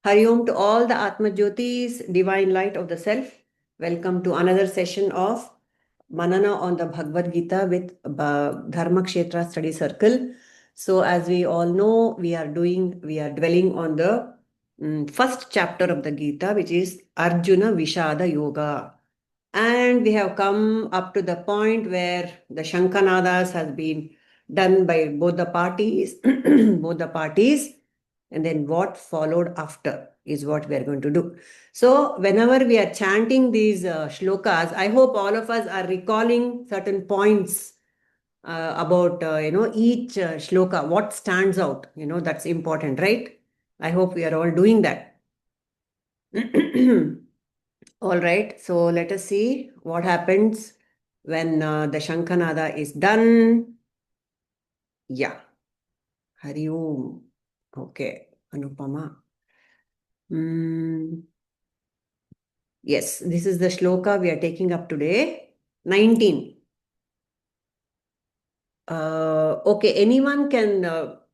Hari Om to all the Atmajyotis, divine light of the self. Welcome to another session of Manana on the Bhagavad Gita with Dharma Kshetra Study Circle. So, as we all know, we are dwelling on the first chapter of the Gita, which is Arjuna Vishada Yoga. And we have come up to the point where the Shankanadas has been done by both the parties, both the parties. And then what followed after is what we are going to do. So whenever we are chanting these shlokas, I hope all of us are recalling certain points about each shloka, what stands out. That's important, right? I hope we are all doing that. All right. So let us see what happens when the Shankhanada is done. Yeah. Hari Om. Okay. Anupama. Yes, this is the shloka we are taking up today. 19. Okay, anyone can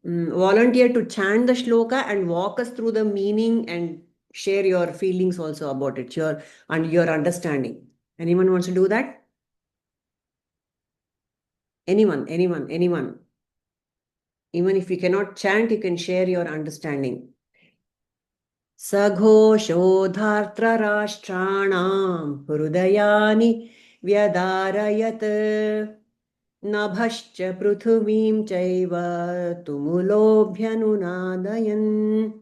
volunteer to chant the shloka and walk us through the meaning and share your feelings also about it, your understanding. Anyone wants to do that? Anyone. Even if you cannot chant, you can share your understanding. सघोषोधार्त्रराष्ट्राणां हृदयानि व्यदारयत् नभश्च पृथिवीं चैव तुमुलोऽभ्यनुनादयन्.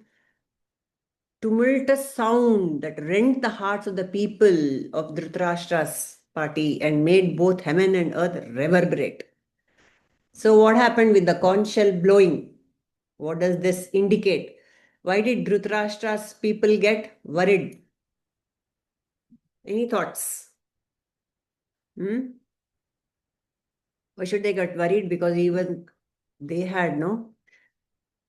Tumultuous sound that rent the hearts of the people of Dhritarashtra's party and made both heaven and earth reverberate. So what happened with the conch shell blowing? What does this indicate? Why did Dhritarashtra's people get worried? Any thoughts? Why should they get worried? Because even they had, no?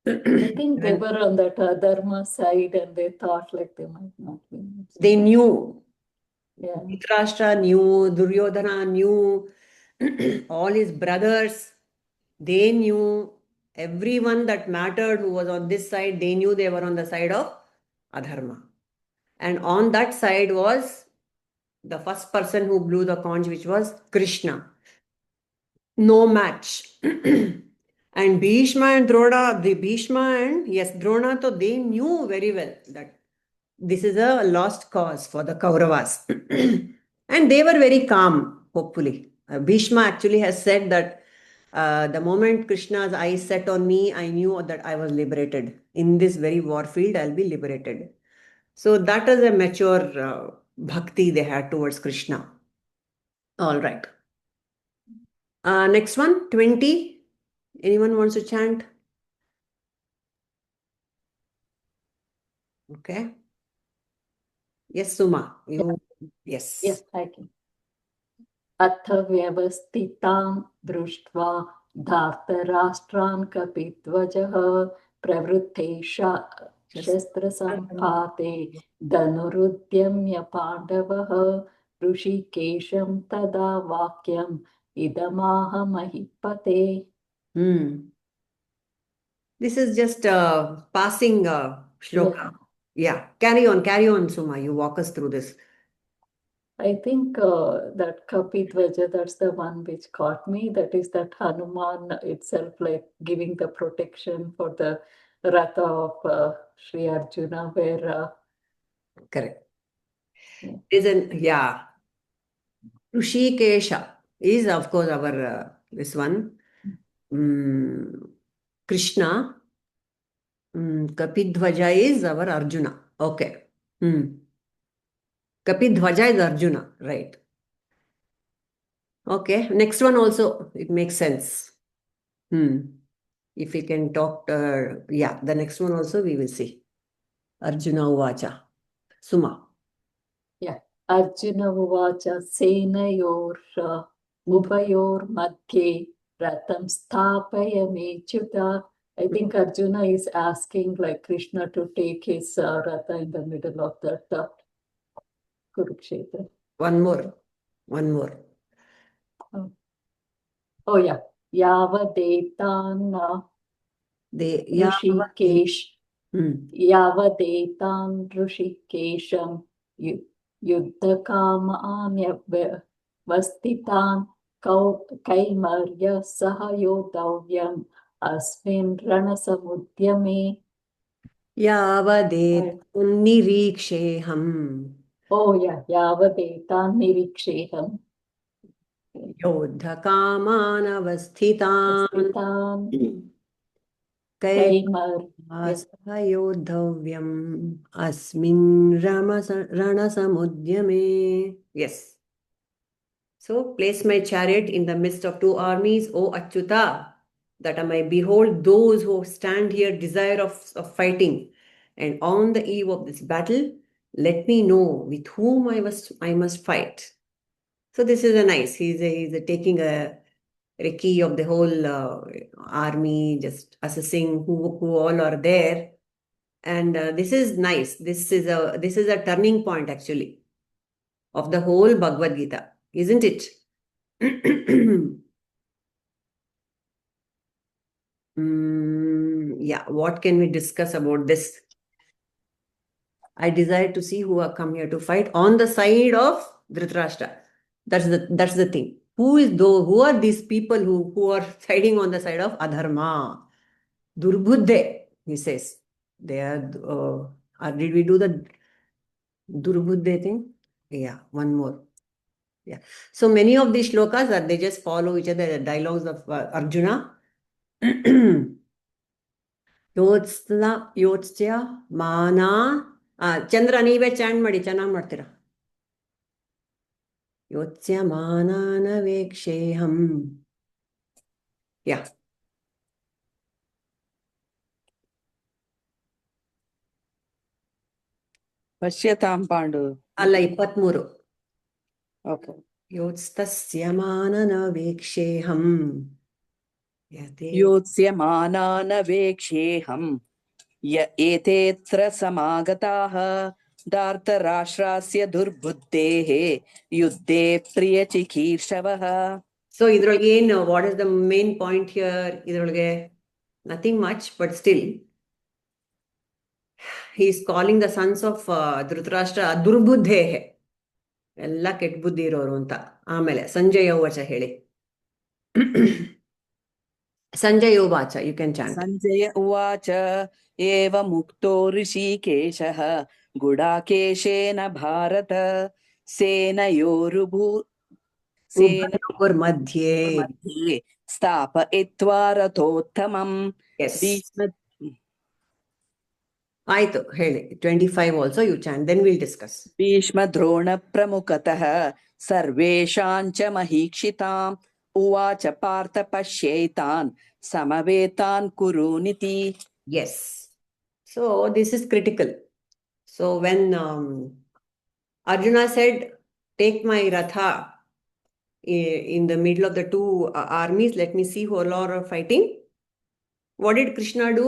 I think they were on that Dharma side and they thought like they might not win. They knew. Yeah. Dhritarashtra knew, Duryodhana knew, all his brothers, they knew, everyone that mattered who was on this side, they knew they were on the side of Adharma. And on that side was the first person who blew the conch, which was Krishna. No match. And Bhishma and Drona, Drona, so they knew very well that this is a lost cause for the Kauravas. And they were very calm, hopefully. Bhishma actually has said that the moment Krishna's eyes set on me, I knew that I was liberated. In this very war field, I'll be liberated. So that is a mature bhakti they had towards Krishna. All right. Next one, 20. Anyone wants to chant? Okay. Yes, Suma. Yes. Yes, I can. अथ व्यवस्थितां दृष्ट्वा धार्तराष्ट्रान् कपिध्वजः प्रवृत्ते शस्त्रसम्पाते धनुरुद्यम्य पाण्डवः ऋषिकेशं तदा वाक्यम् इदमाह महीपते. This is just a passing shloka. Yeah. Carry on, Suma. You walk us through this. I think that Kapidvaja, that's the one which caught me. That is that Hanuman itself, like giving the protection for the Ratha of Sri Arjuna, where. Correct. Rishikesha is, of course, our this one. Krishna. Kapidvaja is our Arjuna. Okay. Kapidvaja is Arjuna, right? Okay. Next one also, it makes sense. If we can talk, the next one also we will see. Arjuna Uvacha. Suma. Yeah. Arjuna Uvacha Senayor Upayor Madhye Ratam Sthapaya Mechuta. I think Arjuna is asking like Krishna to take his Ratha in the middle of that Kurukshetra. One more. Oh yeah. Yavadetan Rishikesh यावदेतान् ऋषिकेशं युद्धकामान्यवस्थितान् कैमर्य सह योद्धव्यम् अस्मिन् रणसमुद्यमे. यावदेतन्निरीक्षेऽहम् Oh yeah, यावदेतान् निरीक्षेऽहम् योद्धकामानवस्थितान् स्थितान् कैर्मा कैमर्य. सह योद्धव्यम् अस्मिन् रणसमुद्यमे. Yes. So place my chariot in the midst of two armies, O Achyuta, that I may behold those who stand here desire of fighting. And on the eve of this battle, let me know with whom I must fight. So this is a nice. He's taking a recce of the whole army, just assessing who all are there. And this is nice. This is a turning point actually of the whole Bhagavad Gita, isn't it? Yeah, what can we discuss about this? I desire to see who have come here to fight on the side of Dhritarashtra. That's the thing. Who are these people who are siding on the side of Adharma? Durbuddhe, he says. They are did we do the Durbuddhe thing? Yeah, one more. Yeah. So many of these shlokas are they just follow each other, the dialogues of Arjuna. ಯೋತ್ಸ್ಯ ಮಾನ ಚಂದ್ರ ನೀವೇ ಚಾಂಡ್ ಮಾಡಿ ಚೆನ್ನಾಗಿ ಮಾಡ್ತೀರಾ ಯೋತ್ಸ್ಯ ಮಾನಾನ ವೇಕ್ಷೇಹಂ ಯಾ ಪಶ್ಯತಾಂ ಪಾಂಡು ಅಲ್ಲ 23 okay ಯೋತ್ಸ್ತಸ್ಯ ಮಾನನ ವೇಕ್ಷೇಹಂ ಯೋತ್ಸ್ಯಮಾನಾನವೇಕ್ಷ್ಯೇಹಂ ಯ ಏತೇತ್ರ ಸಮಾಗತಾಃ ಧಾರ್ತರಾಷ್ಟ್ರಸ್ಯ ದುರ್ಬುದ್ಧೇಃ ಯುದ್ಧೇ ಪ್ರಿಯಚಿಕೀರ್ಷವಃ. So ಇದ್ರೊಳಗೆ ಏನು what is the main point here ಇದ್ರೊಳಗೆ nothing much but still he is calling the sons of Dhritarashtra ದುರ್ಬುದ್ಧೇ ಎಲ್ಲ ಕೆಟ್ಟ ಬುದ್ಧಿ ಇರೋರು ಅಂತ. ಆಮೇಲೆ ಸಂಜಯ ಉವಾಚ ಹೇಳಿ ಸಂಜಯ ಉವಾಚ ಯು ಕ್ಯಾನ್ ಚಾಂಟ್. ಸಂಜಯ ಉವಾಚ ಏವ ಮುಕ್ತೋ ಋಷಿಕೇಶಃ ಗುಡಾಕೇಶೇನ ಭಾರತ ಮಧ್ಯೆ ಮಧ್ಯೆ ಸ್ಥಾಪಯಿತ್ವಾ ರಥೋತ್ತಮಂ. ಆಯ್ತು ಹೇಳಿ 25 also you chant then will discuss. Bhishma Drona ಪ್ರಮುಖತಃ ಸರ್ವೇಷಾಂಚ ಮಹೀಕ್ಷಿತಾಂ ಉವಾಚ Partha ಪಶ್ಯೈತಾನ್ ಸಮವೇತಾನ್ ಕುರುನಿತಿ. Yes. So this is critical. So when Arjuna said, take my ratha in the middle of the two armies, let me see who all are fighting. What did Krishna do?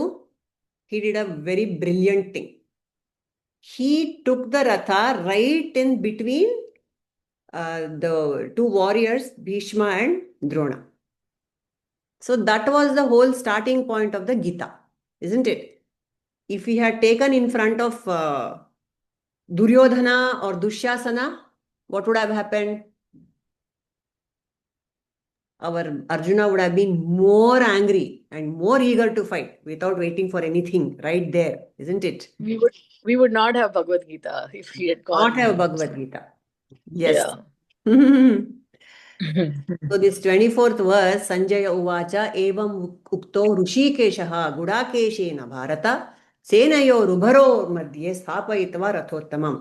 He did a very brilliant thing. He took the ratha right in between the two warriors, Bhishma and Drona. So that was the whole starting point of the Gita, isn't it? If he had taken in front of Duryodhana or Dushyasana, what would have happened? Our Arjuna would have been more angry and more eager to fight without waiting for anything right there, isn't it? We would not have Bhagavad Gita if he had gone. Not have Bhagavad Gita. Yes. Yeah. So this 24th verse, Sanjaya Uvacha, Evam Ukto Rushikeshaha Gudakeshena Bharata Senayo Rubharo Madhye Sthapayitva Rathottamam.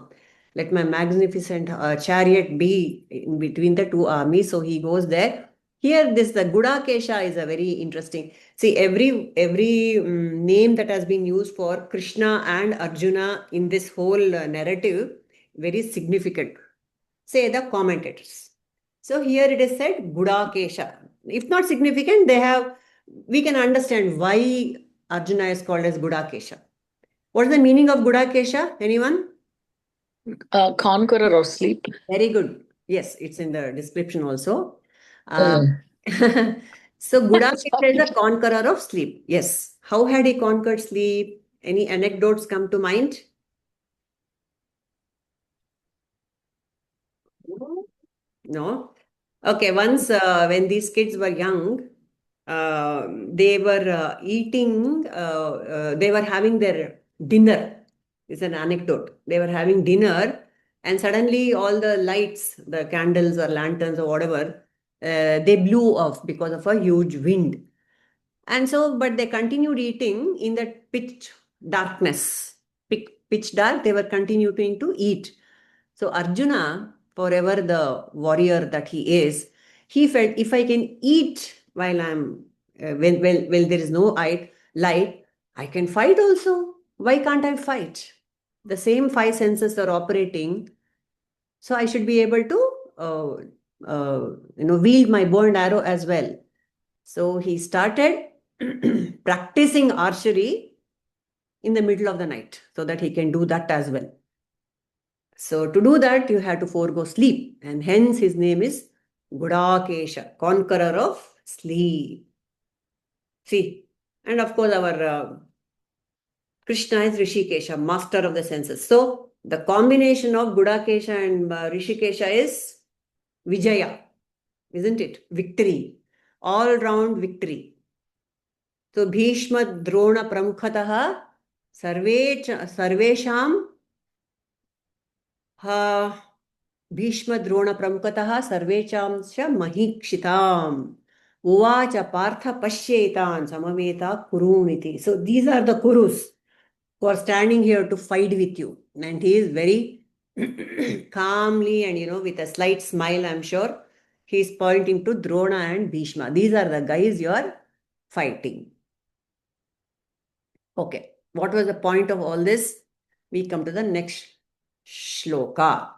Let my magnificent chariot be in between the two armies. So he goes there. Here, the Gudakesha is a very interesting. See, every name that has been used for Krishna and Arjuna in this whole narrative, very significant. Say the commentators. So here it is said Gudakesha. If not significant, we can understand why Arjuna is called as Gudakesha. What is the meaning of Gudakesha? Anyone? Conqueror of sleep. Very good. Yes, it's in the description also. So Gudakesha is a conqueror of sleep. Yes. How had he conquered sleep? Any anecdotes come to mind? No? Okay, once when these kids were young, they were they were having their dinner. It's an anecdote. They were having dinner, and suddenly all the lights, the candles or lanterns or whatever, they blew off because of a huge wind. And so, but they continued eating in that pitch darkness, pitch dark, they were continuing to eat. So Arjuna, forever the warrior that he is, he felt if I can eat while I'm, when there is no light, I can fight also. Why can't I fight? The same five senses are operating. So I should be able to, wield my bow and arrow as well. So he started practicing archery in the middle of the night so that he can do that as well. So to do that, you have to forego sleep, and hence his name is Gudakesha, conqueror of sleep. See, and of course our Krishna is Rishikesha, master of the senses. So the combination of Gudakesha and Rishikesha is Vijaya, isn't it? Victory, all round victory. So Bhishma Drona Pramukhatah Sarvesham Bhishma Drona Pramukhatah Sarvecham Sha Mahikshitaam Uvacha Partha Pashyetan Samaveta Kuruniti. So these are the Kurus who are standing here to fight with you. And he is very calmly and with a slight smile, I'm sure. He is pointing to Drona and Bhishma. These are the guys you are fighting. Okay, what was the point of all this? We come to the next shloka.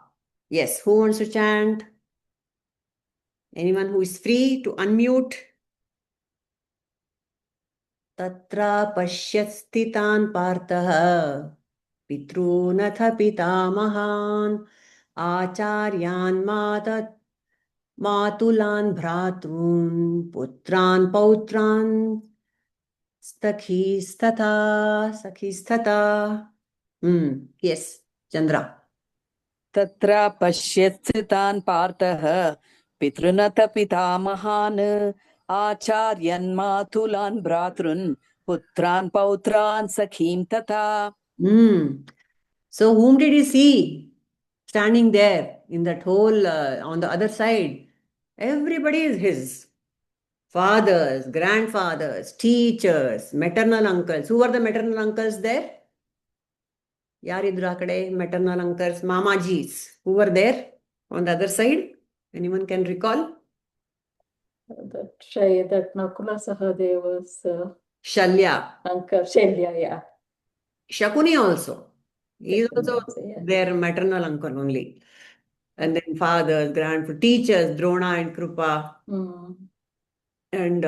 Yes, who wants to chant? Anyone who is free to unmute? Tatra pashyat sthitan partah pitrunatha pitamahan acharyan matulan bhratrun putran pautran sakhisthatha. Yes, Chandra. तत्र पश्यत्स्थितान् पार्थः पितृनथ पितामहान् आचार्यन्मातुलान् भ्रातॄन् पुत्रान् पौत्रान् सखीं तथा. So whom did he see standing there in that whole on the other side? Everybody is his. Fathers, grandfathers, teachers, maternal uncles. Who were the maternal uncles there? Yaridru ಆ ಕಡೆ maternal uncles, mamajis. Who were there on the other side? Anyone can recall? that Nakula Sahadeva's Shalya. uncle, Shalya, yeah. Shakuni also. He is also Yeah. their maternal uncle only. And then fathers, grandfathers, teachers, Drona and Krupa. And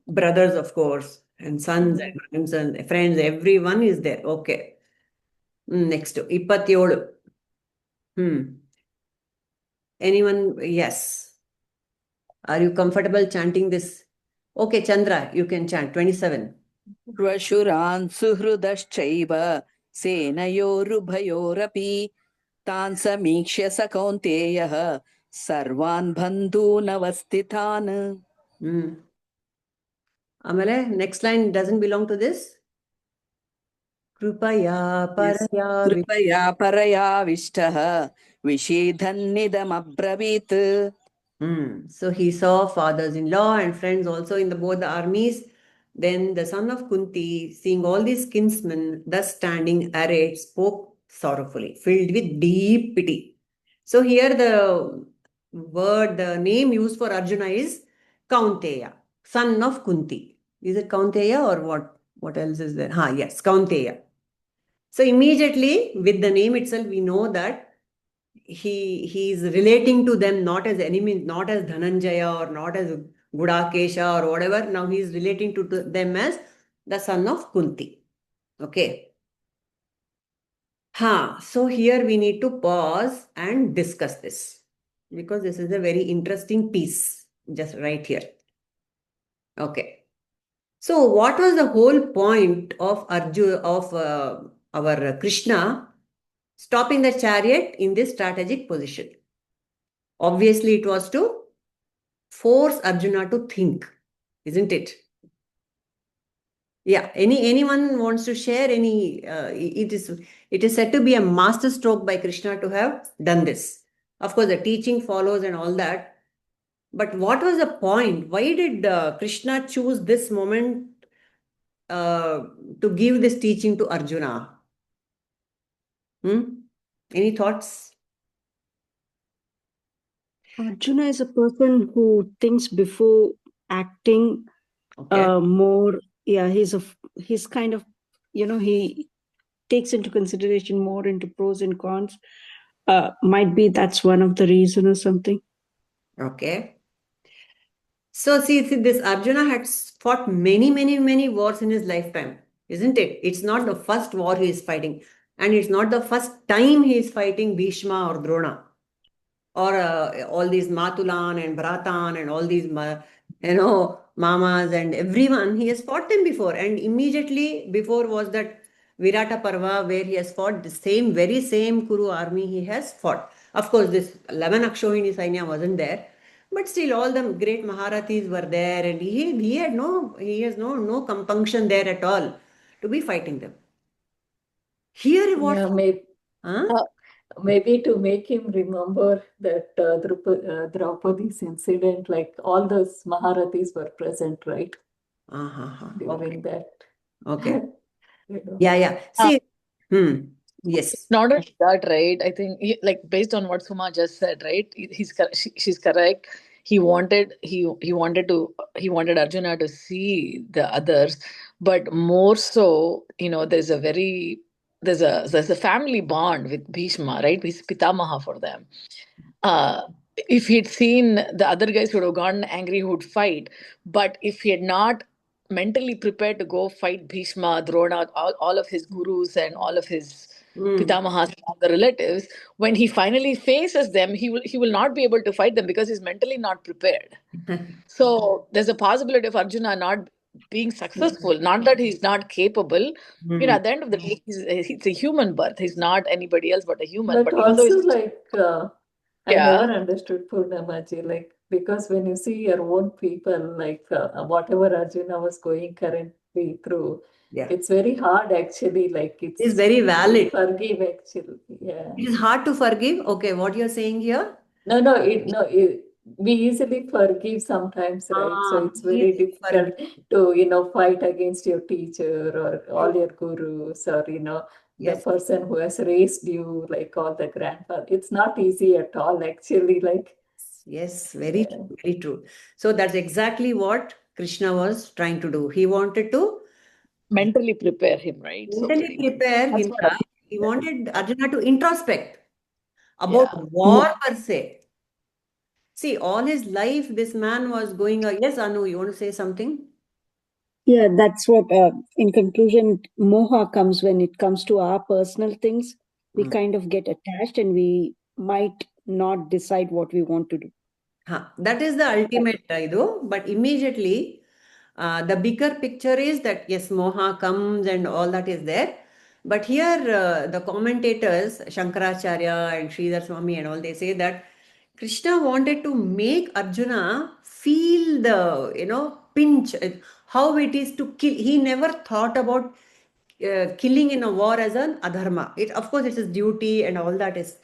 brothers, of course, and sons and grandsons, friends, everyone is there. Okay. Next, 27. Anyone? Yes. Are you comfortable chanting this? Okay, Chandra, you can chant 27. सर्वशुरान् सुहृदश्चैव सेनयोरुभयोरपि तान् समीक्ष्य स कौन्तेयः सर्वान् बन्धूनवस्थितान्. Amale, next line doesn't belong to this. Krupaya paraya visheedhannidamabravit. So he saw fathers-in-law and friends also in both the armies. Then the son of Kunti, seeing all these kinsmen thus standing arrayed, spoke sorrowfully, filled with deep pity. So here the name used for Arjuna is Kaunteya, son of Kunti. Is it Kaunteya or what? What else is there? Yes, Kaunteya. So immediately with the name itself, we know that he is relating to them not as enemies, not as Dhananjaya or not as Gudakesha or whatever. Now he is relating to them as the son of Kunti. Okay. So here we need to pause and discuss this because this is a very interesting piece just right here. Okay. So, what was the whole point of our Krishna stopping the chariot in this strategic position? Obviously, it was to force Arjuna to think, isn't it? Yeah. Anyone wants to share any? It is said to be a master stroke by Krishna to have done this. Of course, the teaching follows and all that. But what was the point? Why did Krishna choose this moment uh, to give this teaching to Arjuna? Any thoughts? Arjuna is a person who thinks before acting Okay. more. Yeah, he's kind of, he takes into consideration more into pros and cons. Might be that's one of the reason or something. Okay. So see, this Arjuna had fought many, many, many wars in his lifetime, isn't it? It's not the first war he is fighting, and it's not the first time he is fighting Bhishma or Drona or all these Matulan and Bhratan and all these, mamas and everyone. He has fought them before, and immediately before was that Virata Parva where he has fought the very same Kuru army he has fought. Of course, this 11 Akshauhini Sainya wasn't there, but still all the great Maharathis were there, and he has no compunction there at all to be fighting them. Here, what? Yeah, Huh? maybe to make him remember that Draupadi's incident, like all those Maharathis were present, right? During that. Okay. You know. Yeah. See, yes. Not only that, right? I think, like based on what Suma just said, right? She's correct. He wanted Arjuna to see the others, but more so, there's a family bond with Bhishma, right? He's Pitamaha for them. If he'd seen the other guys would have gone angry, who would fight. But if he had not mentally prepared to go fight Bhishma, Drona, all of his gurus and all of his Pitamahas and all the relatives, when he finally faces them, he will not be able to fight them because he's mentally not prepared. So there's a possibility of Arjuna not being successful. Not that he's not capable. At the end of the day, it's a human birth. He's not anybody else but a human. But even though also, he's like, I Yeah. never understood Purnamaji, like, because when you see your own people, like, whatever Arjuna was going currently through, Yeah. it's very hard actually, like, It's very valid. forgive actually. Yeah. It is hard to forgive. Okay, what you're saying here? We easily forgive sometimes, right? So it's very Easily difficult to, fight against your teacher or all your gurus or, the Yes. person who has raised you, like all the grandfather. It's not easy at all, actually. Like, Yes, very true, very true. So that's exactly what Krishna was trying to do. He wanted to mentally prepare him, right? So mentally pretty much. prepare That's him. what He wanted Arjuna to introspect about Yeah. war per se. See, all his life, this man was going. Yes, Anu, you want to say something? Yeah, that's what, in conclusion, moha comes when it comes to our personal things. We kind of get attached and we might not decide what we want to do. That is the ultimate, but immediately the bigger picture is that yes, moha comes and all that is there. But here the commentators, Shankaracharya and Sridhar Swami and all, they say that Krishna wanted to make Arjuna feel the, pinch, how it is to kill. He never thought about killing in a war as an adharma. Of course, it's his duty and all that is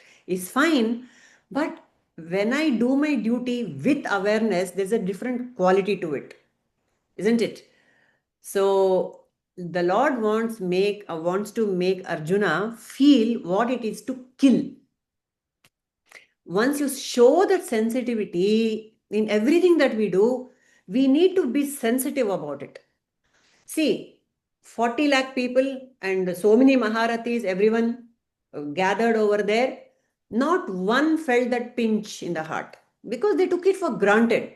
fine. But when I do my duty with awareness, there's a different quality to it, isn't it? So the Lord wants to make Arjuna feel what it is to kill. Once you show that sensitivity in everything that we do, we need to be sensitive about it. See, 40 lakh people and so many Maharathis, everyone gathered over there. Not one felt that pinch in the heart because they took it for granted.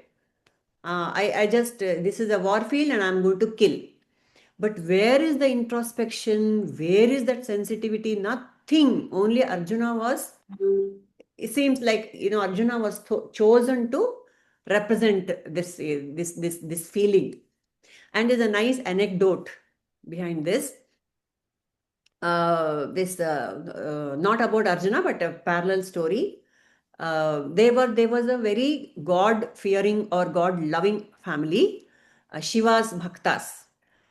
This is a war field and I'm going to kill. But where is the introspection? Where is that sensitivity? Nothing. Only Arjuna was, it seems like, Arjuna was chosen to represent this feeling. And there's a nice anecdote behind this. Not about Arjuna, but a parallel story. There was a very God-fearing or God-loving family, Shiva's Bhaktas.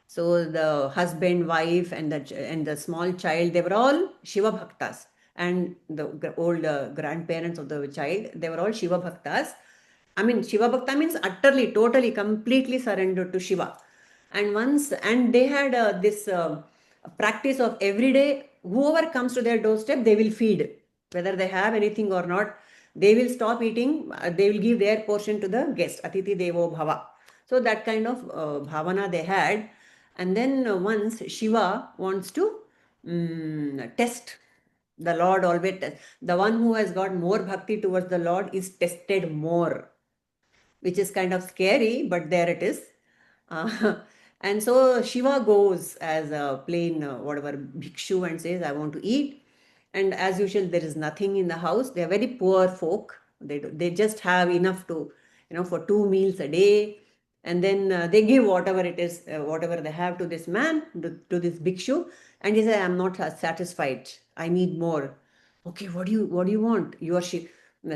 So the husband, wife, and the small child, they were all Shiva Bhaktas. And the old grandparents of the child, they were all Shiva Bhaktas. I mean, Shiva Bhakta means utterly, totally, completely surrendered to Shiva. And they had this practice of every day, whoever comes to their doorstep, they will feed, whether they have anything or not. They will stop eating, they will give their portion to the guest, Atiti Devo Bhava. So that kind of bhavana they had. And then once Shiva wants to test the Lord always. The one who has got more bhakti towards the Lord is tested more, which is kind of scary, but there it is. And so Shiva goes as a plain whatever bhikshu and says, I want to eat. And as usual, there is nothing in the house. They are very poor folk. They just have enough to, for 2 meals a day. And then they give whatever it is, whatever they have to this man, to this bhikshu. And he says, I'm not satisfied. I need more. Okay, what do you want? You are Shiva.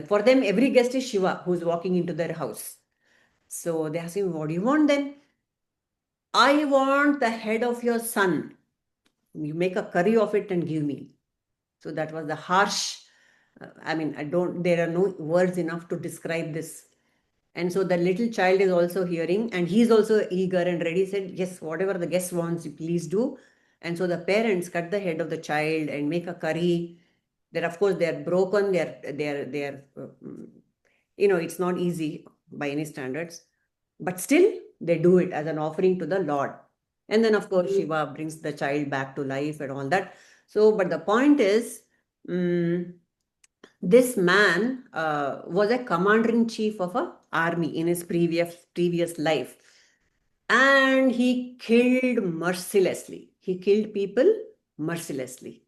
For them, every guest is Shiva who's walking into their house. So they ask him, what do you want then? I want the head of your son. You make a curry of it and give me. So that was the harsh, there are no words enough to describe this. And so the little child is also hearing, and he's also eager and ready, said, yes, whatever the guest wants, please do. And so the parents cut the head of the child and make a curry. Then, of course, they're broken. They're it's not easy by any standards. But still, they do it as an offering to the Lord. And then, of course, Shiva brings the child back to life and all that. So, but the point is, this man was a commander-in-chief of an army in his previous life. And he killed mercilessly. He killed people mercilessly.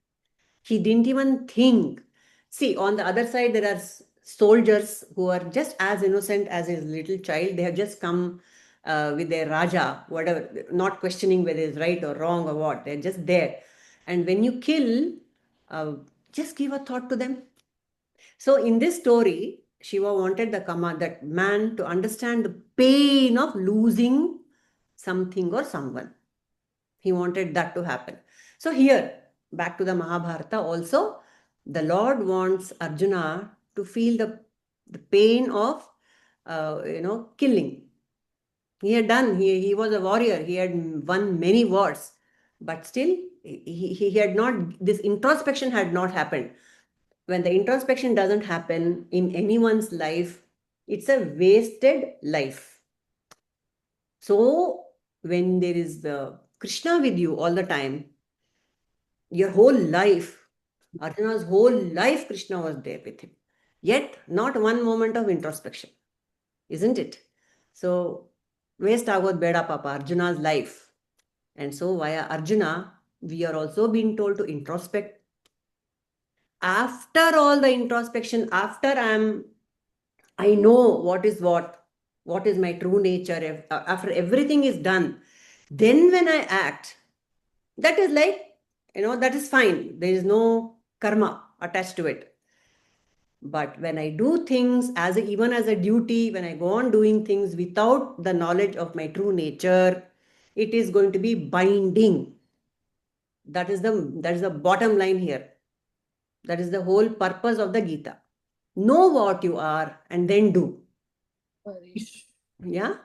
He didn't even think. See, on the other side, there are soldiers who are just as innocent as his little child. They have just come with their Raja, whatever, not questioning whether it's right or wrong or what. They're just there. And when you kill, just give a thought to them. So in this story, Shiva wanted that man to understand the pain of losing something or someone. He wanted that to happen. So here, back to the Mahabharata also, the Lord wants Arjuna to feel the pain of, killing. He had done, he was a warrior, he had won many wars, but still he had not, this introspection had not happened. When the introspection doesn't happen in anyone's life, it's a wasted life. So when there is the Krishna with you all the time, your whole life, Arjuna's whole life, Krishna was there with him. Yet, not one moment of introspection, isn't it? So, waste agot beda papa, Arjuna's life. And so, via Arjuna, we are also being told to introspect. After all the introspection, after I know what is my true nature, after everything is done, then when I act, that is like, that is fine. There is no karma attached to it. But when I do things even as a duty, when I go on doing things without the knowledge of my true nature, it is going to be binding. That is the bottom line here. That is the whole purpose of the Gita. Know what you are and then do. Yeah.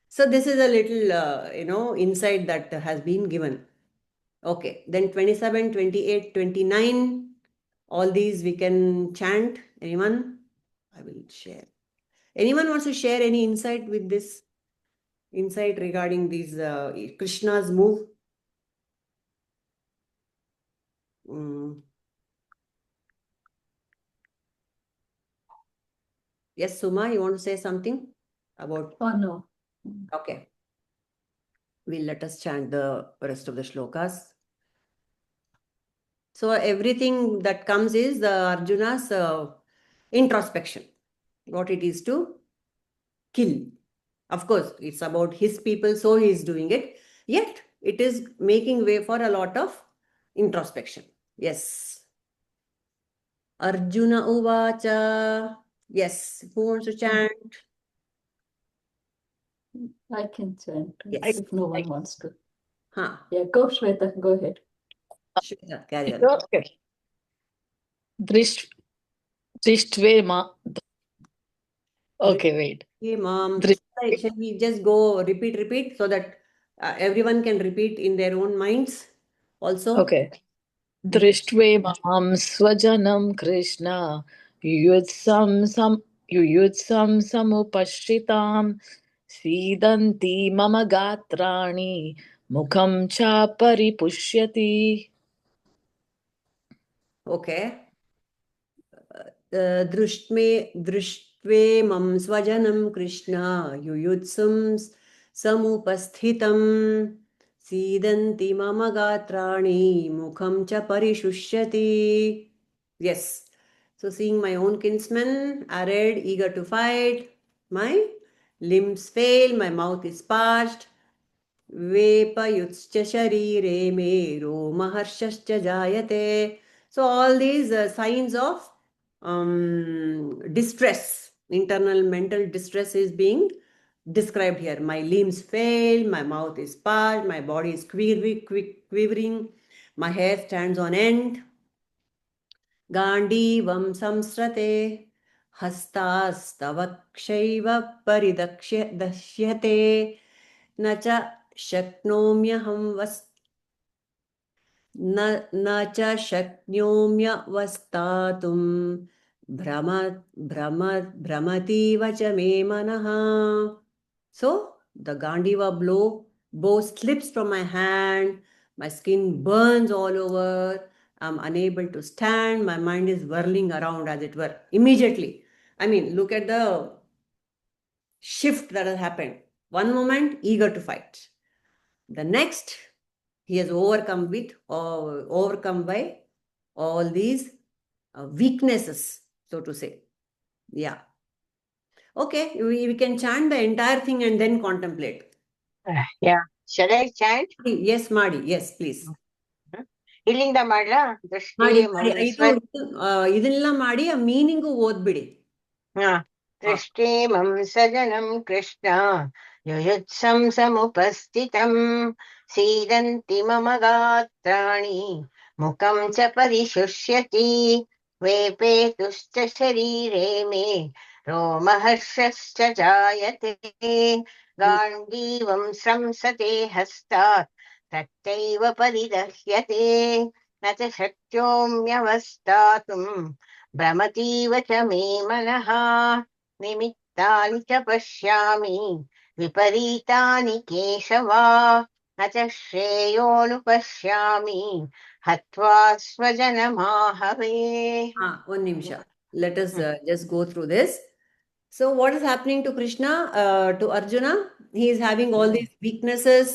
So this is a little, insight that has been given. Okay, then 27, 28, 29, all these we can chant. Anyone? I will share. Anyone wants to share any insight with this? Insight regarding these Krishna's move? Yes, Suma, you want to say something about? Oh, no. Okay. Let us chant the rest of the shlokas. So everything that comes is Arjuna's introspection. What it is to kill. Of course, it's about his people, so he is doing it. Yet, it is making way for a lot of introspection. Yes. Arjuna Uvacha. Yes. Who wants to chant? I can chant Yes. if no one wants to. Huh. Yeah, go Shweta, go ahead. Shweta, carry on. Okay. Drishtve ma. Okay, wait. Okay, mom. Drishtve. Shall we just go repeat so that everyone can repeat in their own minds also? Okay. Drishtve mam swajanam Krishna युयुत्सं samupashritam Sidanti mama gatrani mukham cha paripushyati. Okay. दृष्ट्वे मम स्वजनं कृष्ण युयुत्सं समुपस्थितं सीदन्ति मम गात्राणि मुखं च परिशुष्यति. Yes. So seeing my own kinsmen arrayed, eager to fight, my limbs fail, my mouth is parched, वेपयुश्च शरीरे मे रोमहर्षश्च जायते. So all these signs of distress, internal mental distress is being described here. My limbs fail, my mouth is parched, my body is quivering, my hair stands on end. गाण्डीवं संस्रते हस्तास्तवक्षैव दश्यते न च शक्नोम्यहं न च शक्नोम्यवस्थातुं भ्रम भ्रमतीव च मे मनः. So the Gandiva bow slips from my hand, my skin burns all over, I'm unable to stand, my mind is whirling around as it were. Immediately. I mean, look at the shift that has happened. One moment, eager to fight. The next, he has overcome by all these weaknesses, so to say. Yeah. Okay, we can chant the entire thing and then contemplate. Yeah. Shall I chant? Yes, Madi. Yes, please. ಇಲ್ಲಿಂದ ಮಾಡ್ಲಾ ದೃಷ್ಟಿ ಮಾಡಿ ಇದನ್ನೆಲ್ಲ ಮಾಡಿ ಆ meaning ಓದ್ಬಿಡಿ. ದೃಷ್ಟಿ ಮಂ ಸಜನಂ ಕೃಷ್ಣ ಯುಯುತ್ಸಂ ಸಮುಪಸ್ಥಿತಂ ಸೀದಂತಿ ಮಮ ಗಾತ್ರಾಣಿ ಮುಖಂ ಚ ಪರಿಶುಷ್ಯತಿ ವೇಪೇತುಶ್ಚ ಶರೀರೇ ಮೇ ರೋಮಹರ್ಷಶ್ಚ ಜಾಯತೆ गाण्डीवं स्रंसते हस्तात् तत्रैव परिदह्यते न च शक्योऽम्यवस्थातुं भ्रमतीव च मे मनः निमित्तानि च पश्यामि विपरीतानि केशव न च श्रेयोऽनुपश्यामि हत्वा स्वजनमाहवे. One ನಿಮಿಷ. Let us just go through this. So what is happening to Krishna, to Arjuna? He is having all these weaknesses.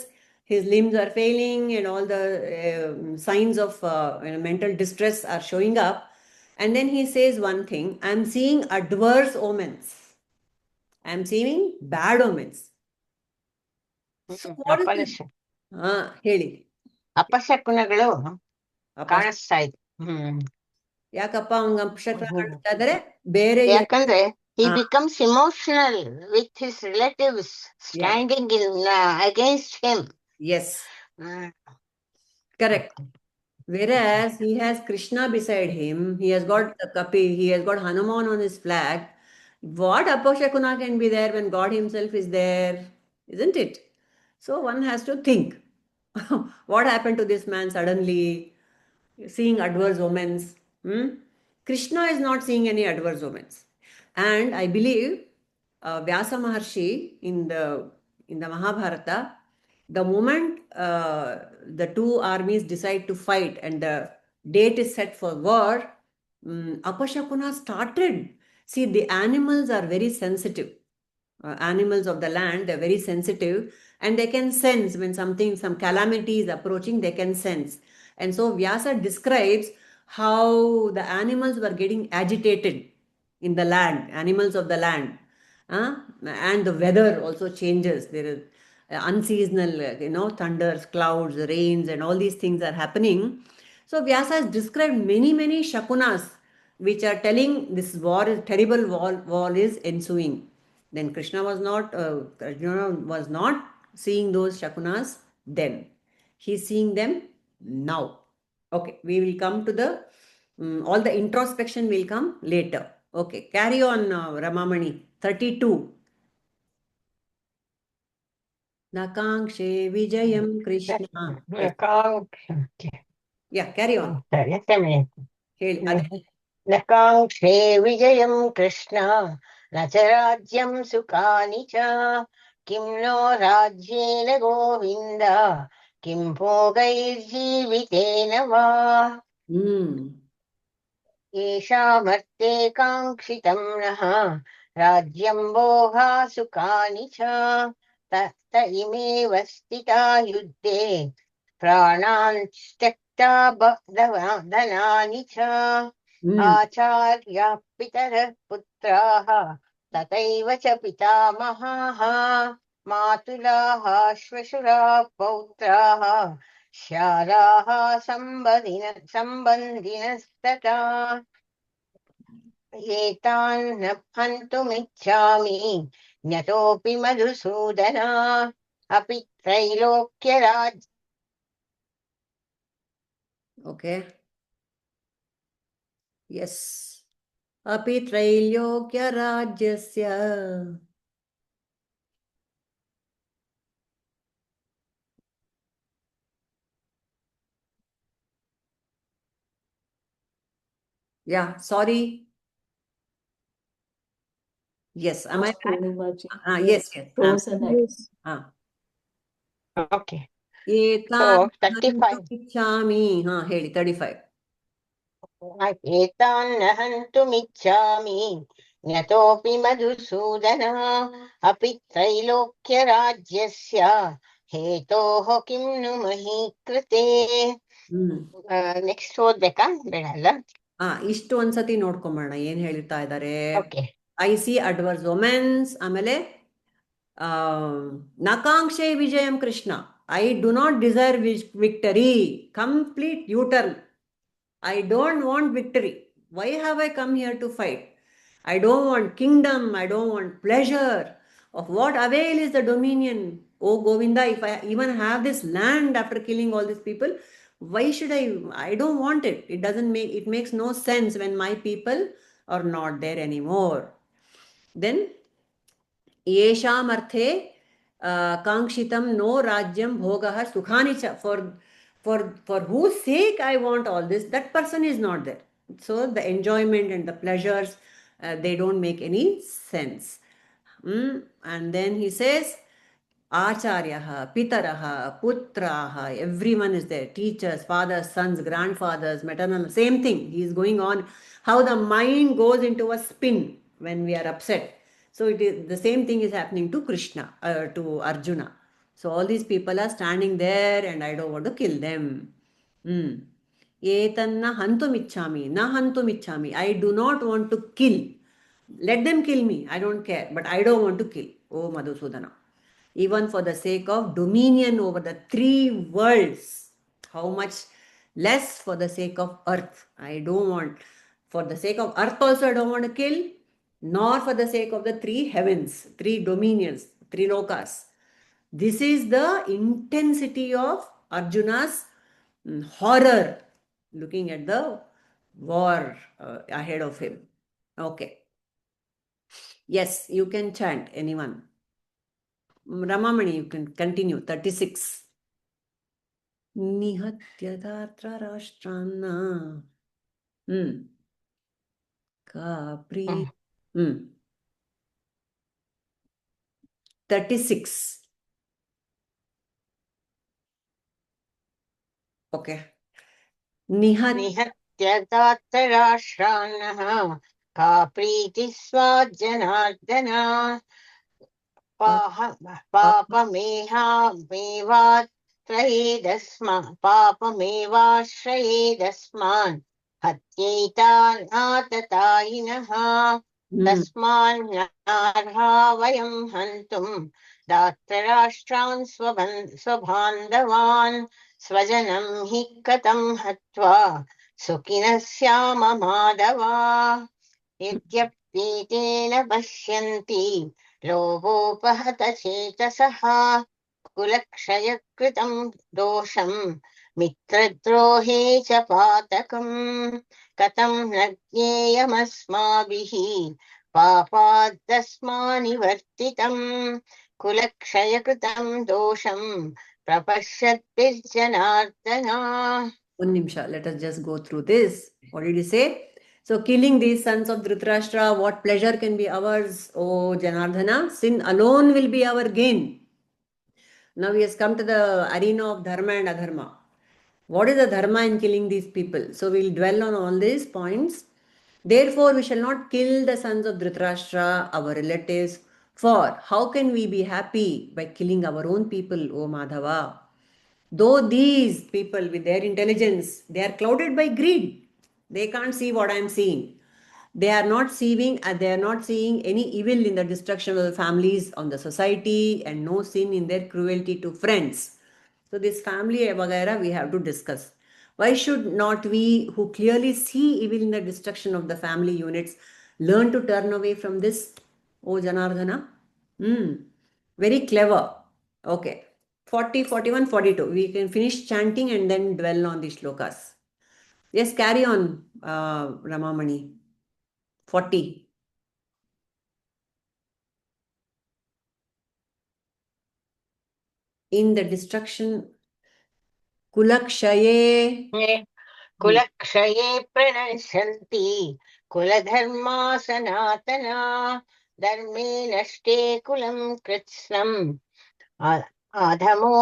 His limbs are failing and all the signs of mental distress are showing up. And then he says one thing, I'm seeing adverse omens. I'm seeing bad omens. So what is this? ಹೇಳಿ. ಅಪಶಕುನಗಳು ಕಾಣಿಸ್ತಾ ಇದೆ. ಯಾಕಪ್ಪ ಅವಂಗ ಅಪಶಕುನ ಕಾಣಿಸ್ತಾ ಇದ್ದಾರೆ? ಬೇರೆ ಯಾಕಂದ್ರೆ he becomes emotional with his relatives standing against him. Yes. Correct. Whereas he has Krishna beside him, he has got Kapi, he has got Hanuman on his flag. What Apashakuna can be there when God himself is there? Isn't it? So one has to think. What happened to this man suddenly? Seeing adverse omens. Krishna is not seeing any adverse omens. And I believe Vyasa Maharshi in the Mahabharata, the moment the two armies decide to fight and the date is set for war, Apashakuna started. See, the animals are very sensitive. Animals of the land, they're very sensitive and they can sense when some calamity is approaching, they can sense. And so Vyasa describes how the animals were getting agitated in the land, animals of the land. And the weather also changes. There is unseasonal, thunders, clouds, rains, and all these things are happening. So Vyasa has described many, many shakunas which are telling this war is terrible, war is ensuing. Then Krishna was not, Arjuna was not seeing those shakunas then. He's seeing them now. Okay, we will come to the, all the introspection will come later. Okay, carry on, Ramamani. 32. Nakangshe Vijayam Krishna. Yes. Yeah, carry on. Just a minute. Adi. न काङ्क्षे विजयं कृष्ण न च राज्यं सुखानि च किं no राज्येन Govind किं भोगैर्जीवितेन वा येषामर्थे काङ्क्षितं नः राज्यं भोगा सुखानि च तत इमेव स्थिता युद्धे प्राणान् त्यक्ता धनानि च आचार्याः पितरः पुत्राः तथैव च पितामहाः मातुलाः श्वशुराः पौत्राः शालाः सम्बन्धिनस्तथा एतान् न हन्तुमिच्छामि न्यतोऽपि मधुसूदन अपि त्रैलोक्यराज्. Okay. Yes. Api Trailokya Rajyasya. Yeah, sorry. Yes, am I? Purnimaji. Yes, yes. Frozen again. Yes. Okay. Etan 35. Ichami. Heli, 35. एतान् न हन्तुमिच्छामि न्यतोऽपि मधुसूदन अपि त्रैलोक्यराज्यस्य हेतोः किं नु मही कृते. ನೆಕ್ಸ್ಟ್ ಓದ್ಬೇಕಾ ಬೇಡ ಅಲ್ಲ? ಇಷ್ಟು ಒಂದ್ಸತಿ ನೋಡ್ಕೊಂಬೋಣ ಏನ್ ಹೇಳ್ತಾ ಇದ್ದಾರೆ. Okay. I see adverse omens, ಆಮೇಲೆ ನಕಾಂಕ್ಷೆ ವಿಜಯಂ Krishna. I do not desire victory. Complete U turn. I don't want victory. Why have I come here to fight? I don't want kingdom. I don't want pleasure. Of what avail is the dominion? Oh Govinda, if I even have this land after killing all these people, why should I? I don't want it. It makes no sense when my people are not there anymore. Then, yesham arthe kankshitam no rajyam bhogah sukhani cha. For whose sake I want all this, that person is not there. So the enjoyment and the pleasures, they don't make any sense. And then he says, Acharyaha, Pitaraha, Putraha, everyone is there. Teachers, fathers, sons, grandfathers, maternal, same thing. He is going on how the mind goes into a spin when we are upset. So it is the same thing is happening to Krishna, to Arjuna. So all these people are standing there and I don't want to kill them. Etanna hantumichami, na hantumichami. I do not want to kill. Let them kill me. I don't care. But I don't want to kill. Oh Madhusudana. Even for the sake of dominion over the three worlds. How much less for the sake of earth. I don't want. For the sake of earth also I don't want to kill. Nor for the sake of the three heavens, three dominions, three lokas. This is the intensity of Arjuna's horror looking at the war ahead of him. Okay. Yes, you can chant, anyone. Ramamani, you can continue. 36. Nihatyadatra rashtrana. Kapri. 36. Okay. निहत्यदात्तराष्ट्रान्नः का प्रीतिः स्वाज्जनार्दन पापमेवाश्रयेदस्मान् हत्यैतान् आततायिनः. तस्मान्नार्हा वयं हन्तुं धार्तराष्ट्रान् स्वबान्धवान् स्वजनं हि कथं हत्वा सुखिनः स्याम माधव यद्यप्येतेन पश्यन्ति लोभोपहत चेतसः कुलक्षयकृतं दोषं मित्रद्रोहे च पातकम् कथं न ज्ञेयमस्माभिः पापादस्मानिवर्तितम् कुलक्षयकृतं दोषं प्रपश्यद्भिर्जनार्दना. One nimsha, let us just go through this. What did he say? So, killing these sons of Dhritarashtra, what pleasure can be ours, O Janardhana? Sin alone will be our gain. Now he has come to the arena of dharma and adharma. What is the dharma in killing these people? So we'll dwell on all these points. Therefore, we shall not kill the sons of Dhritarashtra, our relatives. For how can we be happy by killing our own people, O Madhava? Though these people with their intelligence, they are clouded by greed. They can't see what I am seeing. They are not seeing any evil in the destruction of the families on the society and no sin in their cruelty to friends. So this family vagaira we have to discuss. Why should not we who clearly see evil in the destruction of the family units learn to turn away from this, O Janardhana? Very clever. Okay. 40, 41, 42. We can finish chanting and then dwell on the shlokas. Yes, carry on, Ramamani. 40. In the destruction, Kulakshaye. कुलक्षये प्रणश्यन्ति कुलधर्मा सनातना धर्मे नष्टे कुलं कृत्स्नम् अधमो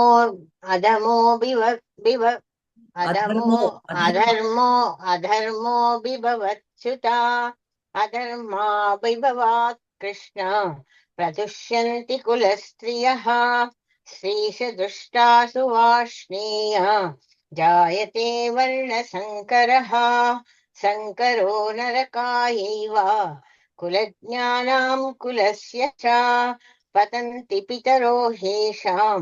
अधमो बिव बिव अधमो अधर्मो बिभवत्युता अधर्मा बिभवात् कृष्ण प्रदुष्यन्ति कुलस्त्रियः स्त्रीषु दुष्टासु वार्ष्णेय जायते वर्णसङ्करः सङ्करो नरकायैव कुलज्ञानां कुलस्य च पतन्ति पितरो ह्येषां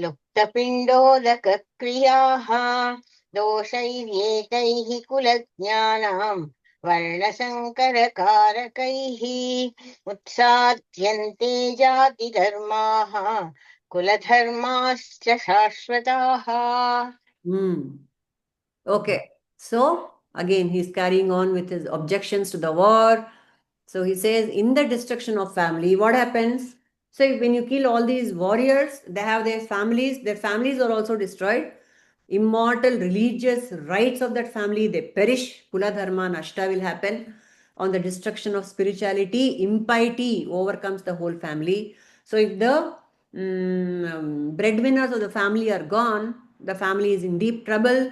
लुप्तपिण्डोदकक्रियाः दोषैर्येतैः कुलज्ञानां वर्णसङ्करकारकैः उत्साद्यन्ते जातिधर्माः कुलधर्माश्च शाश्वताः. Okay. So again, he's carrying on with his objections to the war. So he says, in the destruction of family, what happens? So when you kill all these warriors, they have their families are also destroyed. Immortal religious rights of that family, they perish. Kula dharma nashta will happen. On the destruction of spirituality, impiety overcomes the whole family. So if the breadwinners of the family are gone, the family is in deep trouble,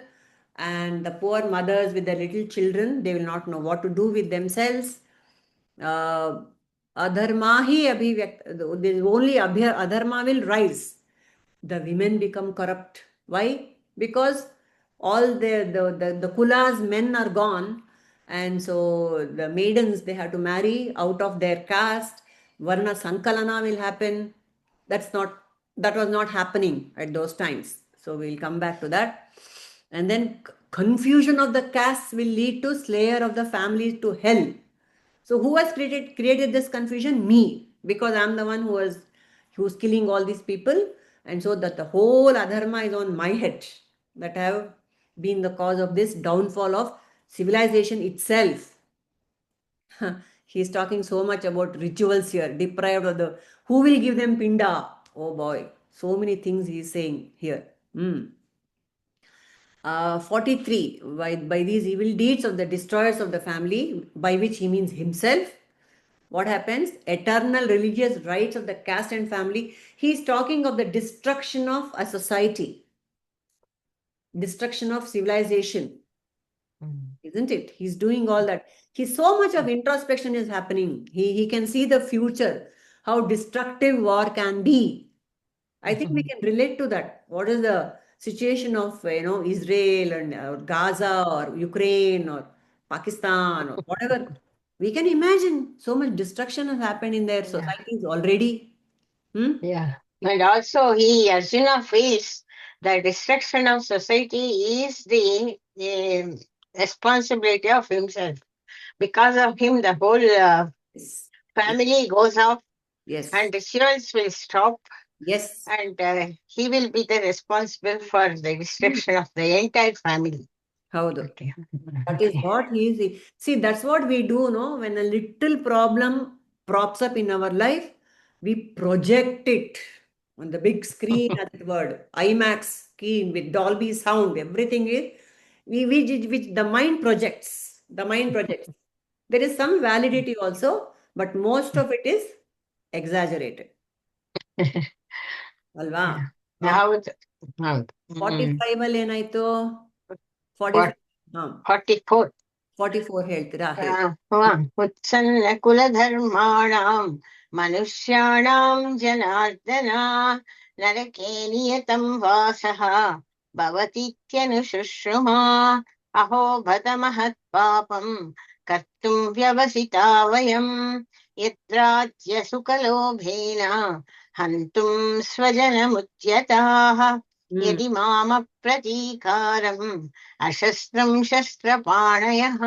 and the poor mothers with their little children, they will not know what to do with themselves. Adharma hi only adharma will rise. The women become corrupt. Why? Because all the kulas men are gone, and so the maidens, they have to marry out of their caste. Varna sankalana will happen. That was not happening at those times. So we'll come back to that. And then confusion of the castes will lead to slayer of the families to hell. So who has created this confusion? Me, because I'm the one who's killing all these people, and so that the whole adharma is on my head, that have been the cause of this downfall of civilization itself. He's talking so much about rituals here, deprived of the who will give them pinda. Oh boy, so many things he's saying here. 43, by these evil deeds of the destroyers of the family, by which he means himself, what happens? Eternal religious rights of the caste and family. He is talking of the destruction of a society, destruction of civilization, isn't it? He's doing all that. So much of introspection is happening. He can see the future, how destructive war can be. I think we can relate to that. What is the situation of Israel and Gaza or Ukraine or Pakistan or whatever We can imagine so much destruction has happened in their Yeah. societies already. Yeah. And also Arjuna feels the destruction of society is the responsibility of himself. Because of him, the whole Yes. family goes off Yes. and rituals will stop, Yes. and he will be the responsible for the destruction of the entire family. Howdu. Okay. That is Okay. what he is. See, that's what we do, no? When a little problem props up in our life, we project it on the big screen, as it word, IMAX screen with Dolby sound, everything is, which the mind projects. The mind projects. There is some validity also, but most of it is exaggerated. Alva? Yeah. ಹೌದು ಹೌದು 45 ಅಲ್ಲಿ ಏನಾಯ್ತು 45 44 44 ಹೇಳ್ತೀರಾ ಹೇಳಿ ಉತ್ಸನ್ನ ಕುಲಧರ್ಮಾಣಾಂ ಮನುಷ್ಯಾಣಾಂ ಜನಾರ್ದನ ನರಕೆ ನಿಯತಂ ವಾಸಃ ಭವತೀತ್ಯನುಶುಶ್ರುಮಾ ಅಹೋ ಭತ ಮಹತ್ ಪಾಪಂ ಕರ್ತುಂ ವ್ಯವಸಿತಾ ವಯಂ ಯತ್ರಾಜ್ಯ ಸುಖಲೋಭೇನ ಹಂತುಂ ಸ್ವಜನಮುಚ್ಯತಾಃ ಯದಿ ಮಾಮ ಪ್ರತೀಕಾರಂ ಅಶಸ್ತ್ರಂ ಶಸ್ತ್ರಪಾಣಯಃ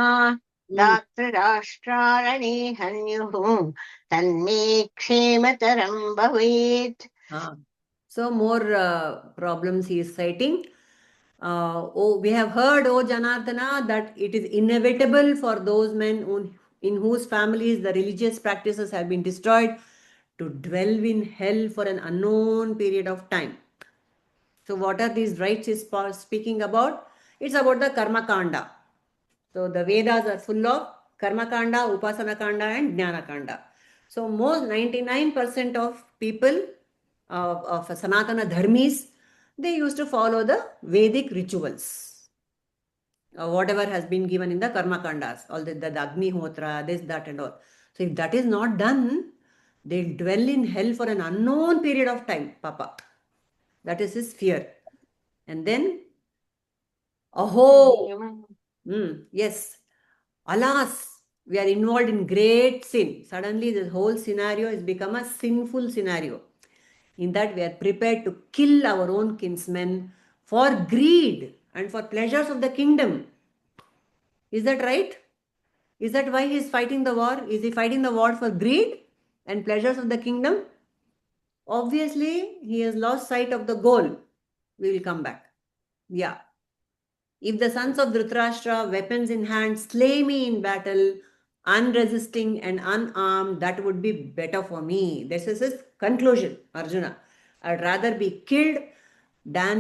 ಧಾತೃರಾಷ್ಟ್ರಾರಣೇ ಹನ್ಯುಃ ತನ್ಮೇ ಕ್ಷೇಮತರಂ ಭವೇತ್. So more problems he is citing. We have heard, O Janardana, that it is inevitable for those men in whose families the religious practices have been destroyed to dwell in hell for an unknown period of time. So what are these rights is speaking about? It's about the Karma Kanda. So the Vedas are full of Karma Kanda, Upasana Kanda and Jnana Kanda. So most 99% of people of Sanatana Dharmis, they used to follow the Vedic rituals. Whatever has been given in the Karma Kandas, all the Agnihotra, this, that and all. So if that is not done, they'll dwell in hell for an unknown period of time, Papa. That is his fear. And then, aho, yes, alas, we are involved in great sin. Suddenly this whole scenario has become a sinful scenario. In that we are prepared to kill our own kinsmen for greed and for pleasures of the kingdom. Is that right? Is that why he is fighting the war? Is he fighting the war for greed and pleasures of the kingdom? Obviously, he has lost sight of the goal. We will come back. Yeah. If the sons of Dhritarashtra, weapons in hand, slay me in battle, unresisting and unarmed, that would be better for me. This is his conclusion, Arjuna. I'd rather be killed than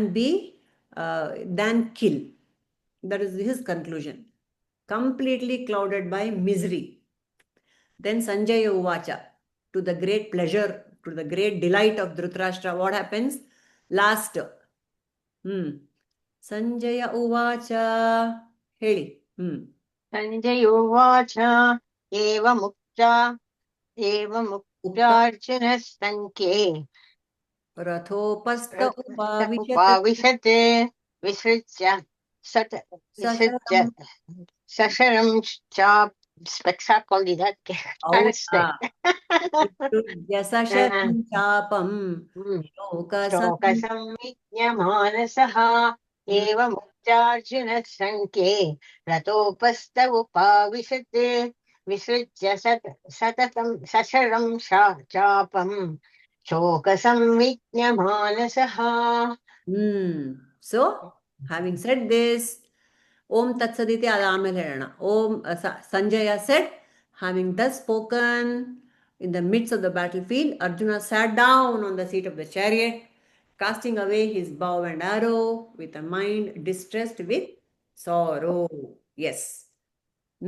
kill. That is his conclusion. Completely clouded by misery. Then Sanjaya Uvacha, to the great pleasure, to the great delight of Dhritarashtra, what happens? Last. Sanjay ಉವಾಚ ಹೇಳಿ ಸಂಜಯ ಉವಾಚ ಏವ ಮುಕ್ತಾರ್ಜುನ ಸಂಖ್ಯೆ ರಥೋಪಸ್ಥ ಉಪಾವಿಶತ್ ವಿಸೃಜ್ಯ ಸಶರಂ chop specs ಹಾಕೊಂಡಿದ್ದಕ್ಕೆ ಸಶರಂ ಚಾಪಂ ಶೋಕಸಂವಿಜ್ಞಮಾನಸಃ ಏವ ಮುಕ್ತಾರ್ಜುನ ಸಂಖ್ಯೆ ರಥೋಪಸ್ಥ ಉಪಾವಿಶತ್ ವಿಸೃಜ್ಯ ಸತತಂ ಸಶರಂ ಚಾಪಂ ಶೋಕಸಂವಿಜ್ಞಮಾನಸಃ. So, having said this, Om Tat Saditi ಅದು ಆಮೇಲೆ ಹೇಳೋಣ. Om Sanjaya said, having thus spoken in the midst of the battlefield, Arjuna sat down on the seat of the chariot, casting away his bow and arrow with a mind distressed with sorrow. Yes.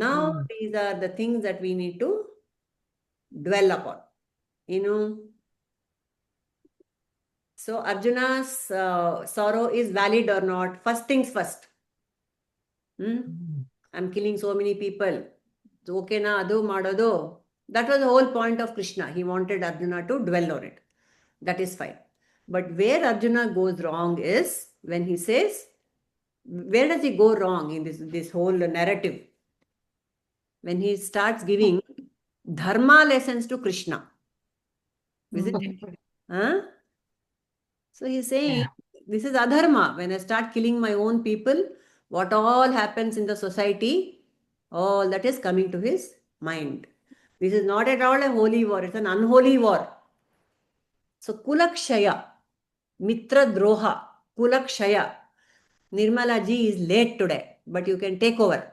Now, these are the things that we need to dwell upon. So, Arjuna's sorrow is valid or not? First things first. I'm killing so many people. Okay na adu madodu. That was the whole point of Krishna. He wanted Arjuna to dwell on it. That is fine. But where Arjuna goes wrong is when he says, where does he go wrong in this whole narrative? when he starts giving dharma lessons to Krishna. Isn't it? Huh? So he's saying, this is adharma. When I start killing my own people, what all happens in the society, all that is coming to his mind. This is not at all a holy war, it's an unholy war. So Kulakshaya, Mitra Droha, Kulakshaya. Nirmala ji is late today, but you can take over.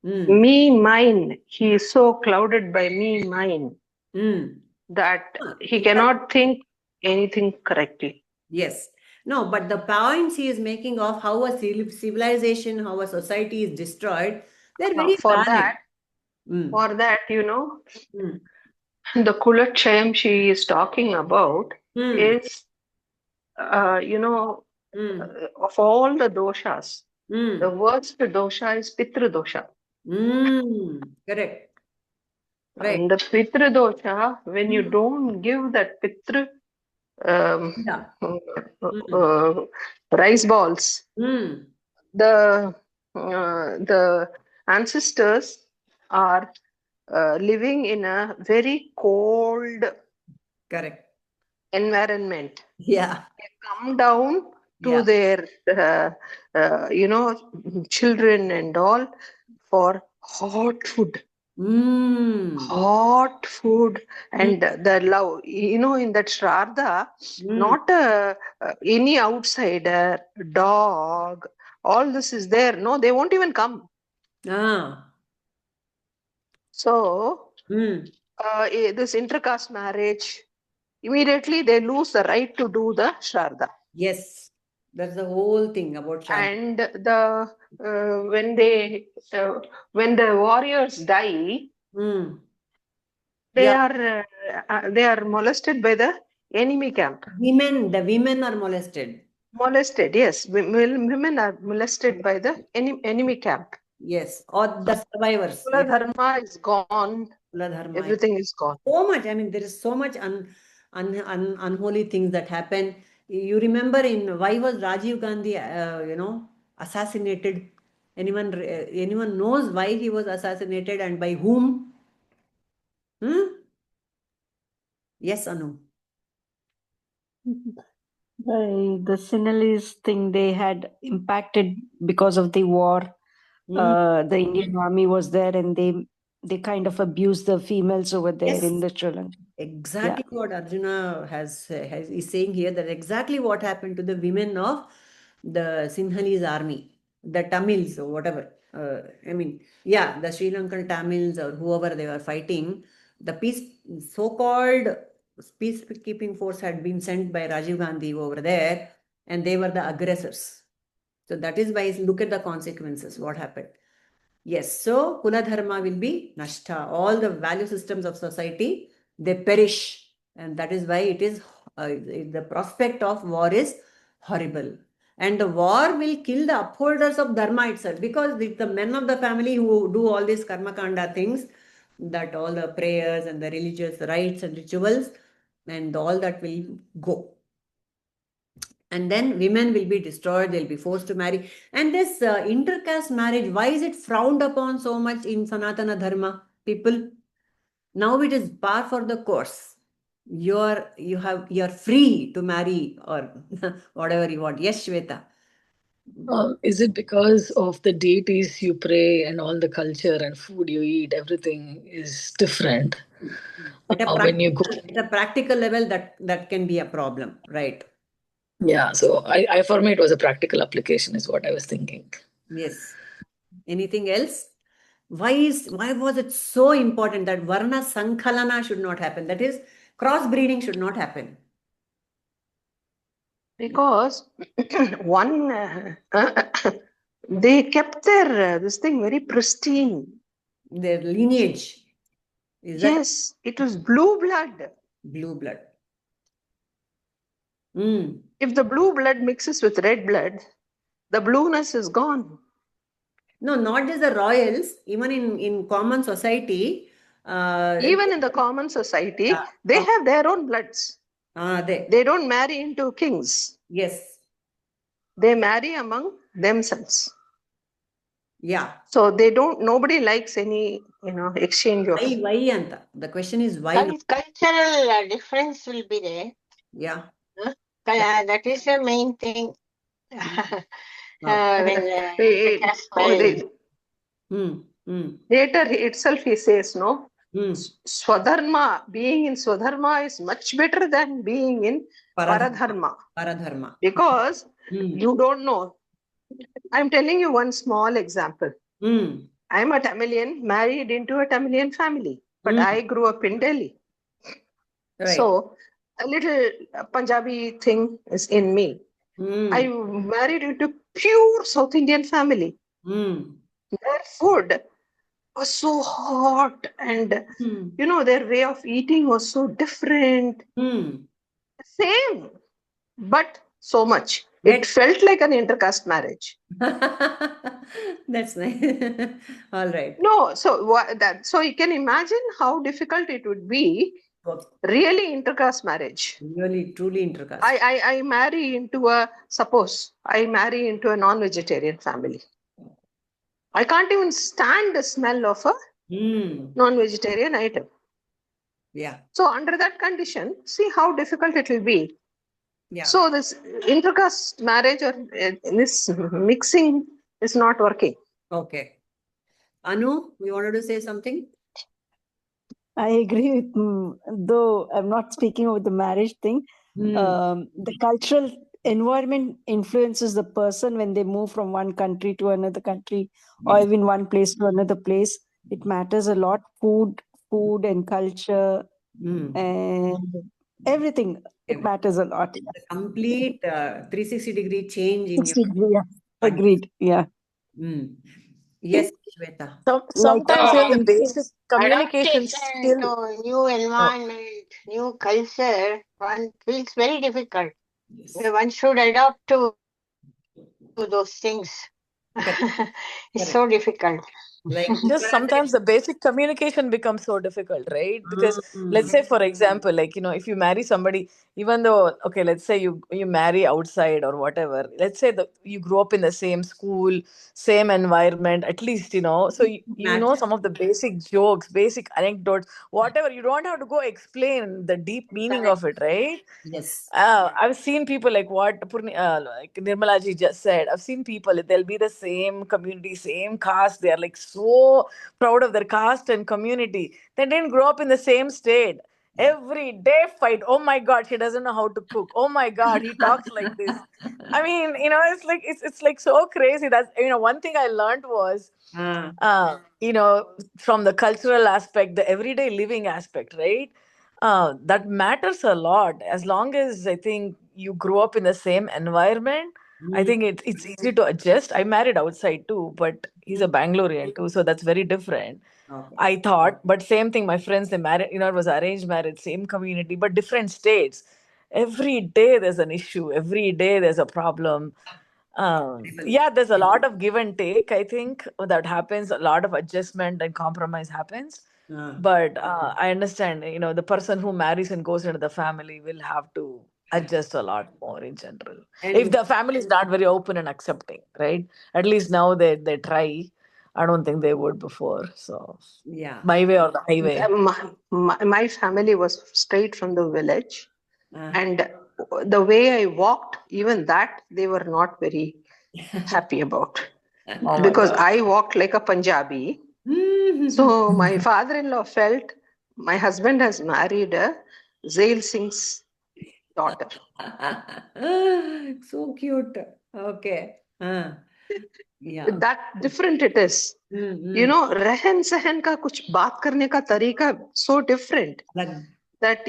Me, mine. He is so clouded by me, mine, Mm. that he cannot think anything correctly. Yes. No, but the points he is making of how a civilization, how a society is destroyed, they're very For valid. that, Mm. the Kulakshayam she is talking about is, of all the doshas, the worst dosha is Pitru dosha. Correct. Right. And the Pitru dosha, when you don't give that Pitru rice balls, the ancestors are living in a very cold Correct. environment. Yeah. They come down to their children and all for hot food. Hot food and the love, in that Shraddha, not any outsider, dog, all this is there. No, they won't even come. So, this intercaste marriage, immediately they lose the right to do the Shraddha. Yes, that's the whole thing about Shraddha. And when the warriors die, they are molested by the enemy camp. The women are molested. Molested, yes. Women are molested by the enemy camp. Yes, or the survivors. Kula Dharma is gone. Everything is gone. So much. I mean, there is so much unholy things that happen. You remember why was Rajiv Gandhi, assassinated? Anyone knows why he was assassinated and by whom? Yes or no? The Sinhalese thing they had impacted because of the war. The Indian army was there and they kind of abused the females over there in the Sri Lanka. Exactly what Arjuna is saying here, that exactly what happened to the women of the Sinhalese army, the Tamils or whatever. The Sri Lankan Tamils or whoever they were fighting, the so-called peacekeeping force had been sent by Rajiv Gandhi over there, and they were the aggressors. So that is why, look at the consequences, what happened. Yes, so Kula Dharma will be nashta. All the value systems of society, they perish. And that is why it is, the prospect of war is horrible. And the war will kill the upholders of Dharma itself, because the men of the family who do all these karma kanda things, that all the prayers and the religious rites and rituals and all that will go. And then women will be destroyed, they'll be forced to marry. And this intercaste marriage, why is it frowned upon so much in Sanatana Dharma, people? Now it is par for the course. You're free to marry or whatever you want. Yes, Shweta. Is it because of the deities you pray and all the culture and food you eat, everything is different? At a practical level, that can be a problem, right? Yeah, so I for me it was a practical application is what I was thinking. Yes. Anything else? Why was it so important that Varna Sankhalana should not happen? That is, crossbreeding should not happen. Because they kept their this thing very pristine. Their lineage. Yes, it was blue blood. Blue blood. If the blue blood mixes with red blood, the blueness is gone. No, not just the royals, even in common society. Even in the common society, they have their own bloods. They don't marry into kings. Yes. They marry among themselves. Yeah. So nobody likes any, exchange of. Why, Anta? The question is why not? Cultural difference will be there. Yeah. That is the main thing. When intercaste marriage. Later itself he says, no, Hmm. Swadharma, being in Swadharma is much better than being in Paradharma. Paradharma. Because you don't know. I'm telling you one small example. I'm a Tamilian, married into a Tamilian family, but I grew up in Delhi. Right. So a little Punjabi thing is in me. I married into pure South Indian family. Their food was so hot, and their way of eating was so different. Same, but so much. It felt like an intercaste marriage. That's nice. All right. No, so you can imagine how difficult it would be. Really intercaste marriage. Really, truly intercaste. I marry into suppose I marry into a non-vegetarian family. I can't even stand the smell of a non-vegetarian item. Yeah. So under that condition, see how difficult it will be. Yeah. So this intercaste marriage or this mixing is not working. Okay. Anu, you wanted to say something? I agree with, though I'm not speaking about the marriage thing. The cultural environment influences the person when they move from one country to another country, or even one place to another place. It matters a lot. Food and culture and everything. It matters a lot. The complete 360-degree change in your. Yeah. Agreed. Yeah. Yes, Shweta. Sometimes the basic communication Adaptation skill. to new environment, new culture, one feels very difficult. Yes. One should adapt to those things. It's so difficult. Like Just sometimes the basic communication becomes so difficult, right? Because let's say, for example, like, if you marry somebody, even though, okay, let's say you marry outside or whatever, let's say that you grew up in the same school, same environment, at least, so you know some of the basic jokes, basic anecdotes, whatever. You don't have to go explain the deep meaning of it, right? Yes. I've seen people like what like Nirmala ji just said. I've seen people, they'll be the same community, same caste. They are like so proud of their caste and community. They didn't grow up in the same state. Every day fight. Oh my God, she doesn't know how to cook. Oh my God, he talks like this. I mean, it's like it's like so crazy. That's one thing I learned was from the cultural aspect, the everyday living aspect, right? That matters a lot. As long as I think you grow up in the same environment, I think it's easy to adjust. I married outside too, but he's a Bangalorean too, so that's very different. Okay. I thought, but same thing. My friends, they married. It was arranged marriage, same community, but different states. Every day there's an issue. Every day there's a problem. Yeah, there's a lot of give and take. I think that happens. A lot of adjustment and compromise happens. But I understand, the person who marries and goes into the family will have to adjust a lot more in general. If the family is not very open and accepting, right? At least now they try. I don't think they would before. So Yeah. my way or the highway. My family was straight from the village, and the way I walked, even that they were not very happy about. Oh my Because God. I walked like a Punjabi. So my father-in-law felt my husband has married a Zail Singh's daughter. So cute. Okay. Yeah. That different it is. रहन सहन का कुछ बात करने का तरीका so different that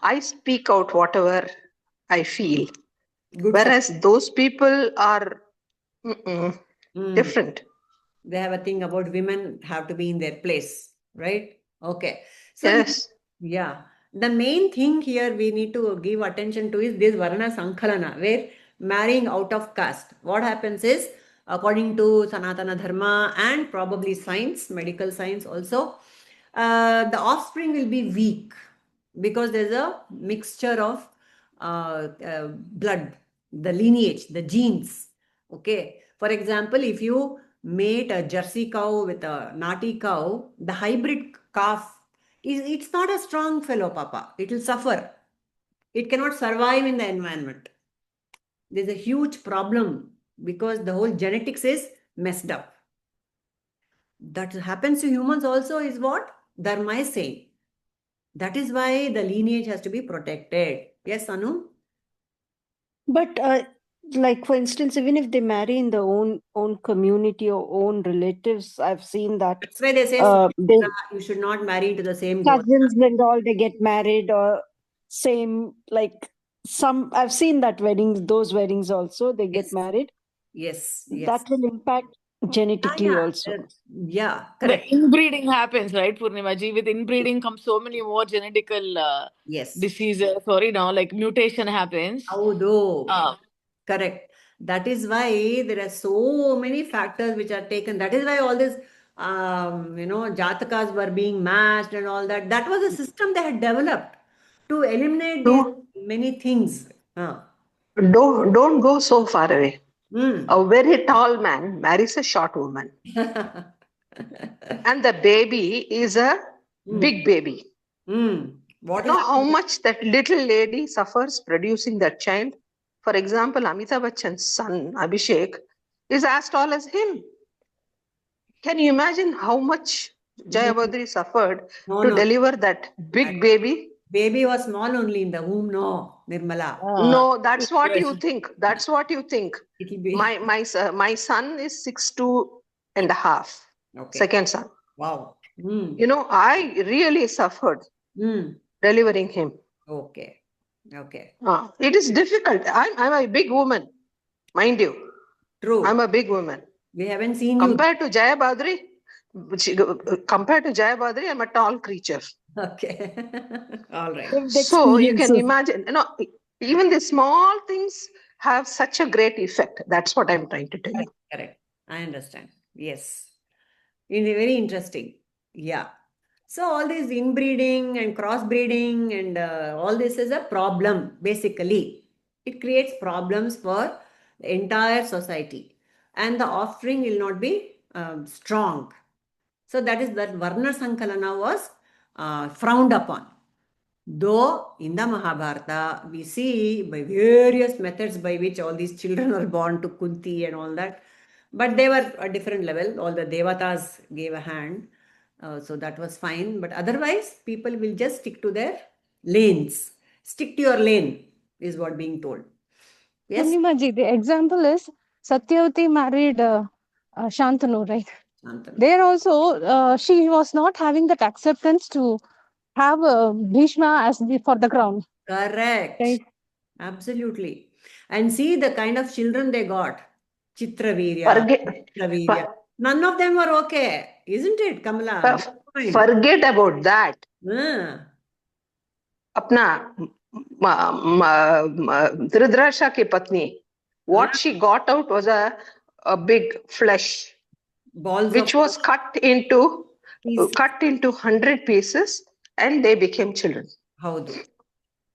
I speak out whatever I feel. Whereas those people are different. They have a thing about women have to be in their place, right? Okay. So Yes. Yeah. The main thing here we need to give attention to is this Varna Sankhalana, where marrying out of caste. What happens is, according to Sanatana Dharma and probably science, medical science also, the offspring will be weak because there's a mixture of blood, the lineage, the genes. Okay. For example, if you mate a Jersey cow with a naughty cow, the hybrid calf it's not a strong fellow, Papa. It will suffer. It cannot survive in the environment. There's a huge problem because the whole genetics is messed up. That happens to humans also is what Dharma is saying. That is why the lineage has to be protected. Yes, Anu? But like for instance, even if they marry in their own community or own relatives, I've seen that That's why they say they you should not marry into the same cousins and all, they get married or same, like some I've seen that those weddings also, they get Yes. married. Yes. That will impact genetically also. Yeah, The correct. inbreeding happens, right, Purnimaji? With inbreeding comes so many more genetical Yes. diseases, like mutation happens. Although, correct. That is why there are so many factors which are taken. That is why all this, jatakas were being matched and all that. That was a system they had developed to eliminate these many things. Don't go so far away. Mm. A very tall man marries a short woman. And the baby is a big baby. What You is know how much that little lady suffers producing that child? For example, Amitabh Bachchan's son, Abhishek, is as tall as him. Can you imagine how much Jayabadri suffered to deliver that big baby? Baby was small only in the womb, no, Nirmala. No, that's what you think. That's what you think. It'll be My son is 6'2.5". okay. Second son. Wow. You know, I really suffered delivering him. Okay. It is difficult. I'm a big woman, mind you. True. I'm a big woman. We haven't seen compared to Jayabadri, I'm a tall creature. Okay. All right. So you can imagine, even the small things have such a great effect. That's what I'm trying to tell you. Correct. I understand. Yes. It's very interesting. Yeah. So all this inbreeding and crossbreeding and all this is a problem, basically. It creates problems for the entire society. And the offspring will not be strong. So that is that Varna Sankalana was frowned upon. Though in the Mahabharata, we see by various methods by which all these children are born to Kunti and all that. But they were a different level. All the Devatas gave a hand. So that was fine. But otherwise, people will just stick to their lanes. Stick to your lane is what being told. Yes? Purnimaji, the example is Satyavati married Shantanu, right? Shantanu. There also, she was not having that acceptance to have Bhishma as for the crown. Correct. Right. Absolutely. And see the kind of children they got. Chitravirya. None of them were okay. Isn't it, Kamala? Forget about that. Apna Dhritarashtra ki patni, what she got out was a big flesh, which was cut into 100 pieces, and they became children. Haudu.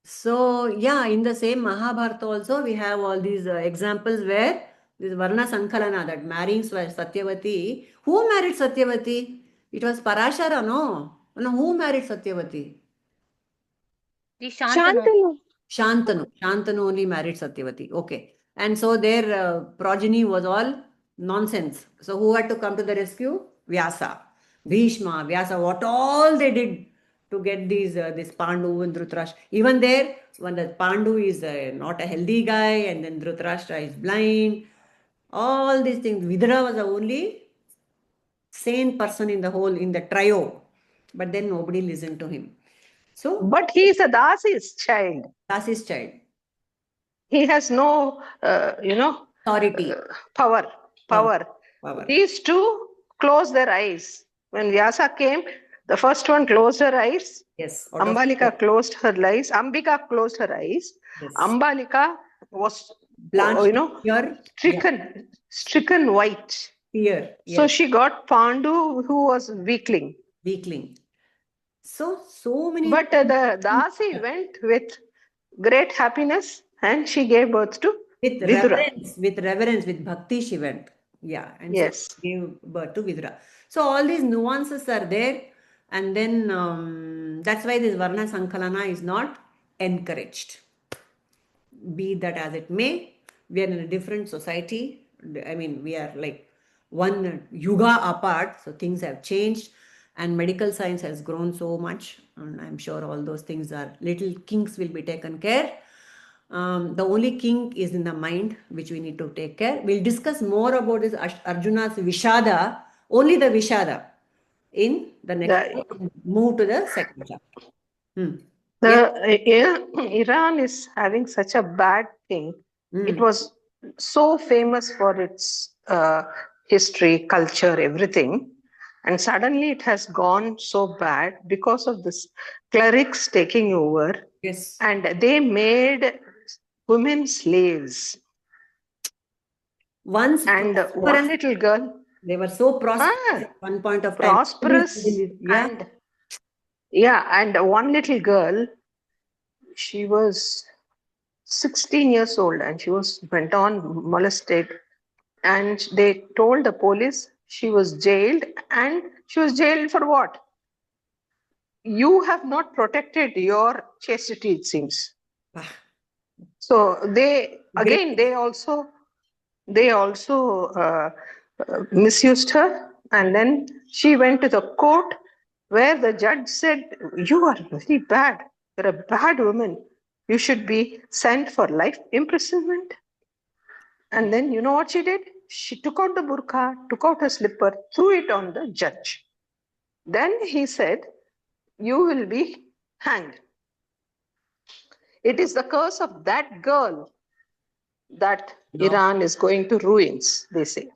So, yeah, in the same Mahabharata also, we have all these examples where this Varna Sankalana, that marrying Satyavati. Who married Satyavati? It was Parashara, no? No, who married Satyavati? Shantanu. Shantanu only married Satyavati. Okay. And so their progeny was all nonsense. So who had to come to the rescue? Vyasa. Bhishma, Vyasa, what all they did to get these this Pandu and Dhritarashtra. Even there, when the Pandu is not a healthy guy, and then Dhritarashtra is blind, all these things. Vidura was the only sane person in the trio. But then nobody listened to him. So, but he is a Dasi's child. Dasi's child. He has no, authority. Power. These two closed their eyes. When Vyasa came, the first one closed her eyes. Yes. Ambalika closed her eyes. Ambika closed her eyes. Yes. Ambalika was, stricken white. Fear. Yes. So she got Pandu, who was weakling. So many. But the Dasi went with great happiness, and she gave birth to With Vidura. reverence, with bhakti she went. Yeah, and Yes. so gave birth to Vidura. So all these nuances are there, and then that's why this Varna Sankalana is not encouraged. Be that as it may, we are in a different society. I mean, we are like one yuga apart, so things have changed, and medical science has grown so much, and I'm sure all those things are little kinks will be taken care. The only kink is in the mind, which we need to take care. We'll discuss more about this Arjuna's Vishada, only the Vishada, in the next. Move to the second chapter. Iran is having such a bad thing. It was so famous for its history, culture, everything. And suddenly it has gone so bad because of this clerics taking over. Yes. And they made women slaves. Once and one little girl. They were so prosperous at one point of time. Prosperous. Yeah. And one little girl, she was 16 years old and she went on molested, and they told the police. She was jailed, and she was jailed for what? You have not protected your chastity, it seems. So they also misused her, and then she went to the court where the judge said, you are very bad, you're a bad woman, you should be sent for life imprisonment. And then you know what she did? She took out the burqa, took out her slipper, threw it on the judge. Then he said, you will be hanged. It is the curse of that girl that Iran is going to ruins, they say.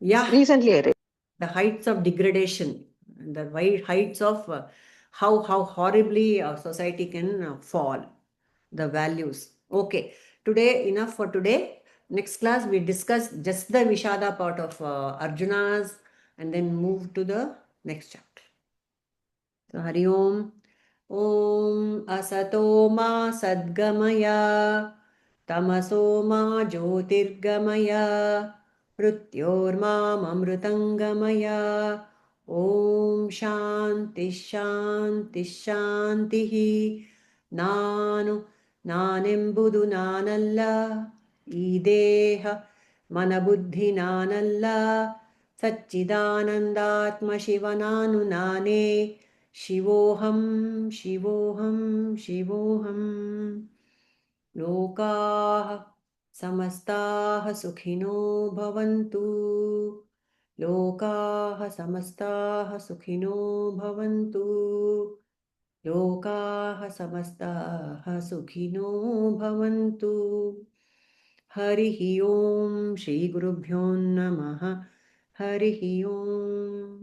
Yeah. Recently I read. The heights of degradation, the heights of how horribly society can fall, the values. Okay, today enough for today. Next class we discuss just the Vishada part of Arjuna's, and then move to the next chapter. So Hari Om. Om Asato Ma Sadgamaya Tamaso Ma Jyotirgamaya Mrityormamamrutangamaya. Om Shanti Shanti Shanti. Nanu Nanembudu Nanalla Ideha Manabuddhi Nanalla Satchidanandatma Shivananu Nane Shivoham Shivoham Shivoham. Lokaah Samastaah Sukhino Bhavantu. Lokaah Samastaah Sukhino Bhavantu. Lokaah Samastaah Sukhino Bhavantu. Harihi Om Shri Gurubhyo Namaha. Harihi Om.